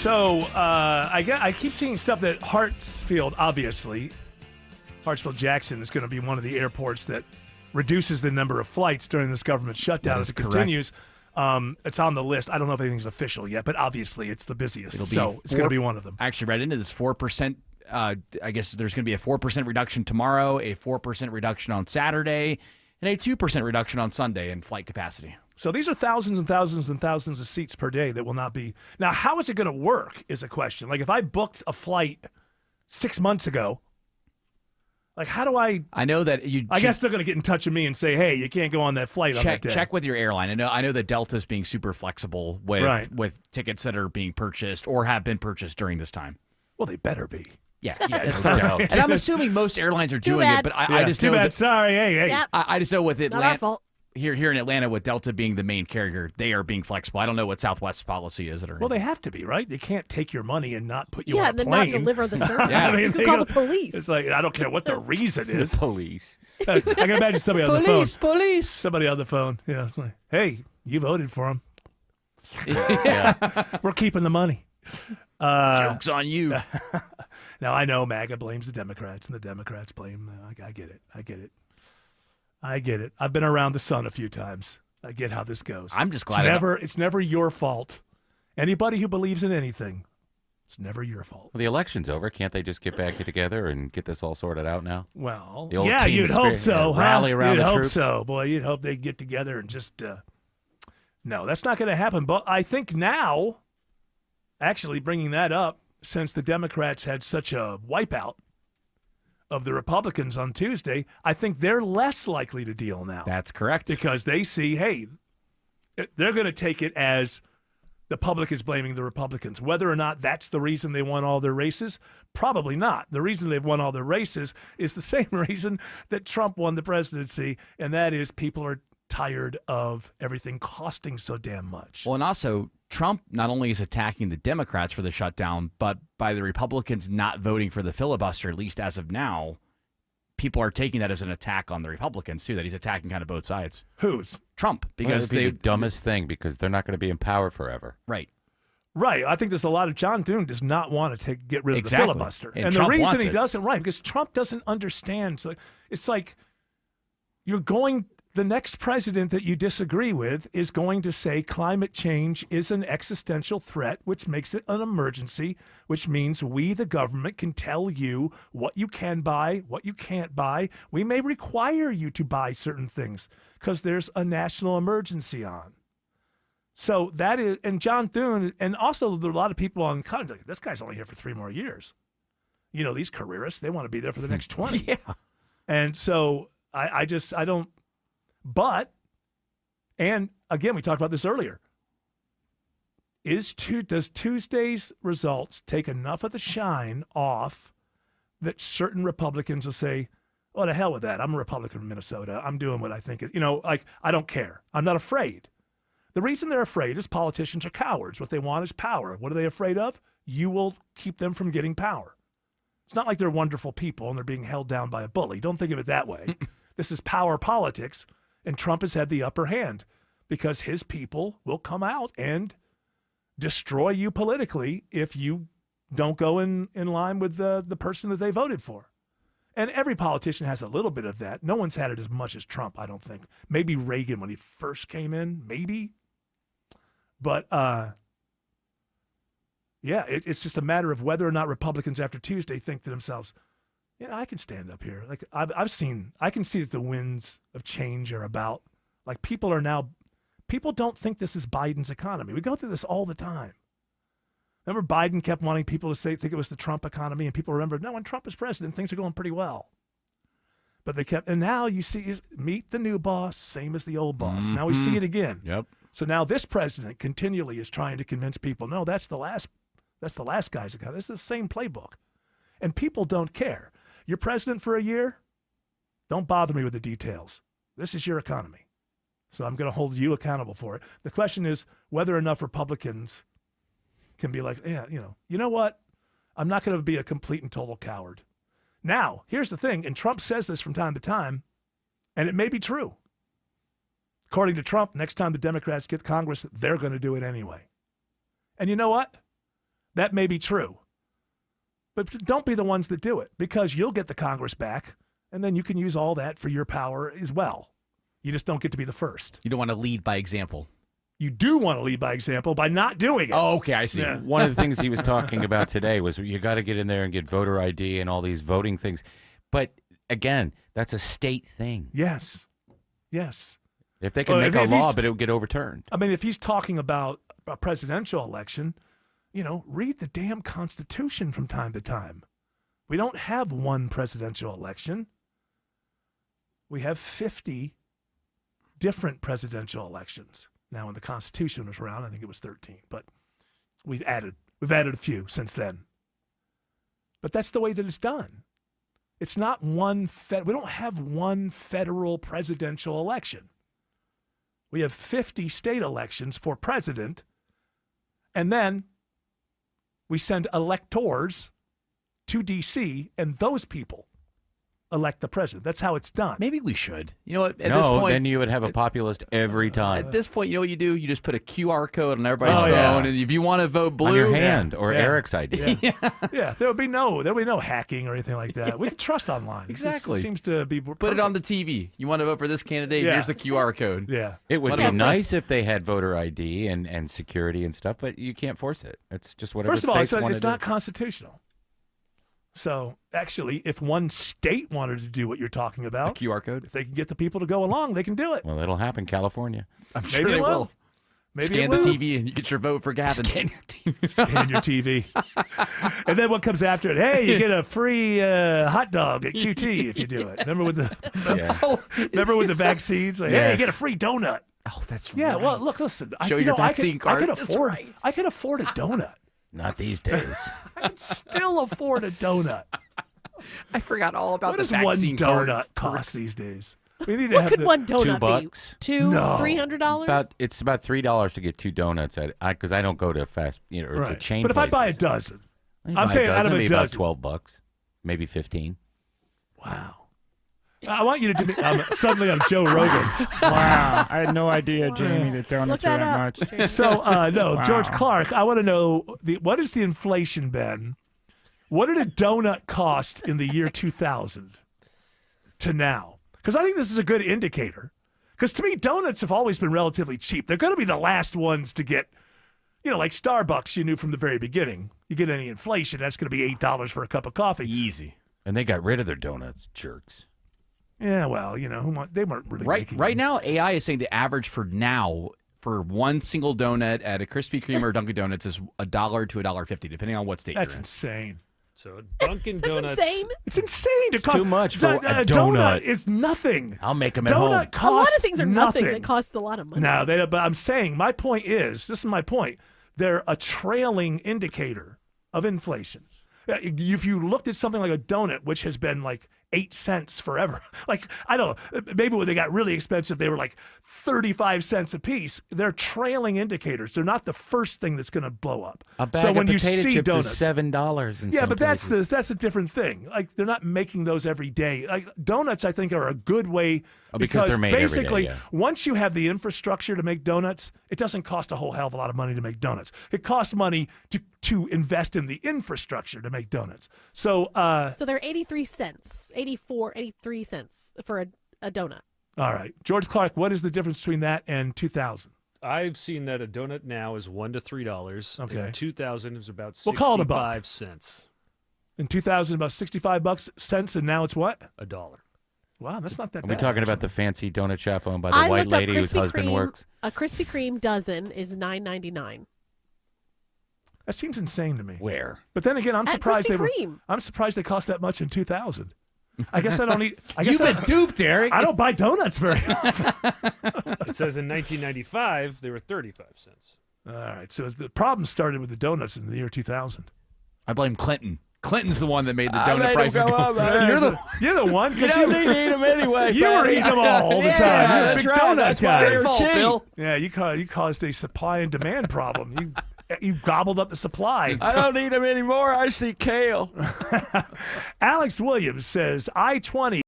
So I keep seeing stuff that Hartsfield Jackson is going to be one of the airports that reduces the number of flights during this government shutdown as it continues. It's on the list. I don't know if anything's official yet, but obviously it's the busiest. It's going to be one of them. I actually read into this 4%. I guess there's going to be a 4% reduction tomorrow, a 4% reduction on Saturday, and a 2% reduction on Sunday in flight capacity. So these are thousands and thousands and thousands of seats per day that will not be. Now, how is it going to work is a question. Like if I booked a flight 6 months ago, like how do I know that I guess they're going to get in touch with me and say, hey, you can't go on that flight on that day. Check with your airline. I know that Delta's being super flexible with tickets that are being purchased or have been purchased during this time. Well, they better be. Yeah, and I'm assuming most airlines are doing it, but I just know that. Sorry, hey. Yep. I just know with Atlanta. Not our fault. Here in Atlanta, with Delta being the main carrier, they are being flexible. I don't know what Southwest's policy is. Well, they have to be, right? They can't take your money and not put you on a plane. Yeah, and then not deliver the service. You could call the police. It's like, I don't care what the reason is. The police. I can imagine somebody on the phone. Police. Somebody on the phone. Yeah, it's like, hey, you voted for him. Yeah. We're keeping the money. Joke's on you. Now, I know MAGA blames the Democrats, and the Democrats blame I get it. I've been around the sun a few times. I get how this goes. I'm just glad it's never your fault. Anybody who believes in anything, it's never your fault. Well, the election's over. Can't they just get back together and get this all sorted out now? Well, yeah, you'd hope so. Rally around the troops. You'd hope so. Boy, you'd hope they'd get together and just no, that's not going to happen. But I think now, actually bringing that up, since the Democrats had such a wipeout of the Republicans on Tuesday, I think they're less likely to deal now. That's correct. Because they see, hey, they're going to take it as the public is blaming the Republicans. Whether or not that's the reason they won all their races, probably not. The reason they've won all their races is the same reason that Trump won the presidency, and that is people are tired of everything costing so damn much. Well, and also, Trump not only is attacking the Democrats for the shutdown, but by the Republicans not voting for the filibuster, at least as of now, people are taking that as an attack on the Republicans, too, that he's attacking kind of both sides. Whose? Trump. Because the dumbest thing, because they're not going to be in power forever. Right. Right. I think there's a lot of John Thune does not want to get rid of the filibuster. And the reason wants he it. doesn't, right, because Trump doesn't understand. So it's like you're going – the next president that you disagree with is going to say climate change is an existential threat, which makes it an emergency, which means we, the government, can tell you what you can buy, what you can't buy. We may require you to buy certain things because there's a national emergency on. So that is, and John Thune, and also there are a lot of people on Congress, like, this guy's only here for 3 more years. You know, these careerists, they want to be there for the next 20. Yeah. And so I don't. But, and again, we talked about this earlier, does Tuesday's results take enough of the shine off that certain Republicans will say, oh, to hell with that. I'm a Republican from Minnesota. I'm doing what I think is, I don't care. I'm not afraid. The reason they're afraid is politicians are cowards. What they want is power. What are they afraid of? You will keep them from getting power. It's not like they're wonderful people and they're being held down by a bully. Don't think of it that way. This is power politics. And Trump has had the upper hand because his people will come out and destroy you politically if you don't go in line with the person that they voted for. And every politician has a little bit of that. No one's had it as much as Trump, I don't think. Maybe Reagan when he first came in, maybe. But, it's just a matter of whether or not Republicans after Tuesday think to themselves, I can stand up here. Like I can see that the winds of change are about. Like people don't think this is Biden's economy. We go through this all the time. Remember Biden kept wanting people to think it was the Trump economy, and people remember, no, when Trump is president, things are going pretty well. But and now you see, meet the new boss, same as the old boss. Mm-hmm. Now we see it again. Yep. So now this president continually is trying to convince people, no, that's the last guy's economy. It's the same playbook. And people don't care. You're president for a year, don't bother me with the details. This is your economy. So I'm going to hold you accountable for it. The question is whether enough Republicans can be like, you know what? I'm not going to be a complete and total coward. Now, here's the thing, and Trump says this from time to time, and it may be true. According to Trump, next time the Democrats get Congress, they're going to do it anyway. And you know what? That may be true. But don't be the ones that do it, because you'll get the Congress back, and then you can use all that for your power as well. You just don't get to be the first. You don't want to lead by example. You do want to lead by example by not doing it. Oh, okay, I see. Yeah. One of the things he was talking about today was you got to get in there and get voter ID and all these voting things. But again, that's a state thing. Yes. If they can Well, make if a law, he's- but it would get overturned. I mean, if he's talking about a presidential election, read the damn Constitution from time to time. We don't have one presidential election. We have 50 different presidential elections. Now, when the Constitution was around, I think it was 13, but we've added a few since then. But that's the way that it's done. It's not we don't have one federal presidential election. We have 50 state elections for president, and then we send electors to D.C., and those people elect the president. That's how it's done. Maybe we should. You know what? At No, this point, then you would have a populist every time At this point, you know what you do? You just put a QR code on everybody's Oh, phone, yeah. and if you want to vote blue, on your hand or Yeah. Eric's ID. Yeah, there'll be no hacking or anything like that. We can trust online. Exactly. It seems to be put it on the TV. You want to vote for this candidate? Yeah. Here's the QR code. Yeah. It would What be about nice if they had voter ID and security and stuff, but you can't force it. It's just whatever First of all, states want it's to not do. constitutional. So actually, if one state wanted to do what you're talking A about, QR code. if they can get the people to go along, they can do it. Well, it'll happen, California. I'm sure Maybe they it will. will. Maybe Scan it the will. TV and you get your vote for Gavin. Scan your TV. Scan your TV. And then what comes after it? Hey, you get a free hot dog at QT if you do it. Remember with the vaccines? Like, hey, you get a free donut. Oh, that's Yeah, right. well, look, listen. Show your I vaccine can, I card. can That's afford. right. I can afford a donut. Not these days. I can still afford a donut. I forgot all about What the does one vaccine card. donut cost these days? We need to What have could the, one donut be? $2. $200, $300? It's about $3 to get 2 donuts at because I don't go to fast or to right. chain. But if I buy a places. dozen, You I'm buy saying out dozen, of a it'd be about dozen. $12, maybe 15. wow. I want you to do me. Suddenly, I'm Joe Rogan. Wow, I had no idea, Jamie, that Look donuts were that that up. much. So no, Wow. George Clark. I want to know what is the inflation, Ben? What did a donut cost in the year 2000 to now? Because I think this is a good indicator. Because to me, donuts have always been relatively cheap. They're going to be the last ones to get, like Starbucks. You knew from the very beginning. You get any inflation, that's going to be $8 for a cup of coffee. Easy. And they got rid of their donuts, jerks. Yeah, well, they weren't really making Right them. now, AI is saying the average for now for one single donut at a Krispy Kreme or Dunkin' Donuts is $1 to $1.50, depending on what state That's you're in. insane. So Dunkin' Donuts. Insane. It's insane to cost too much for a donut. donut. Is nothing. I'll make them at Donut home. costs A lot of things are nothing nothing that cost a lot of money. No, but I'm saying my point is, this is my point. They're a trailing indicator of inflation. If you looked at something like a donut, which has been like 8 cents forever, like, I don't know, maybe when they got really expensive, they were like 35 cents a piece. They're trailing indicators. They're not the first thing that's going to blow up. A bag so of when you potato see chips donuts, is $7 in yeah, some but that's places. that's a different thing. Like, they're not making those every day. Like, donuts, I think, are a good way because they're made every day, basically, yeah. once you have the infrastructure to make donuts, it doesn't cost a whole hell of a lot of money to make donuts. It costs money to invest in the infrastructure to make donuts. So, So they're 83 cents, 83 cents for a donut. all right, George Clark, what is the difference between that and 2000? I've seen that a donut now is $1 to $3. Okay. In 2000 it was about We'll call it a buck. 65 cents. In 2000, about 65 bucks cents, and now it's what? $1. Wow, that's not that Are bad. we talking about the fancy donut shop owned by the I white looked up lady whose Krispy husband Kreme. works? A Krispy Kreme dozen is $9.99. That seems insane to me. Where? But then again, I'm At surprised Krispy they were. Kreme. I'm surprised they cost that much in 2000. I guess I don't eat. I guess You've been duped, Eric. I don't buy donuts very often. It says in 1995 they were 35 cents. All right, so the problem started with the donuts in the year 2000. I blame Clinton. Clinton's the one that made the donut prices go up. You're the one because you eat them anyway. you were eating them all the time. You're a big donut That's why guy. they're Fault, cheap. Bill. Yeah, you caused a supply and demand problem. You gobbled up the supply. I don't eat them anymore. I see kale. Alex Williams says I-20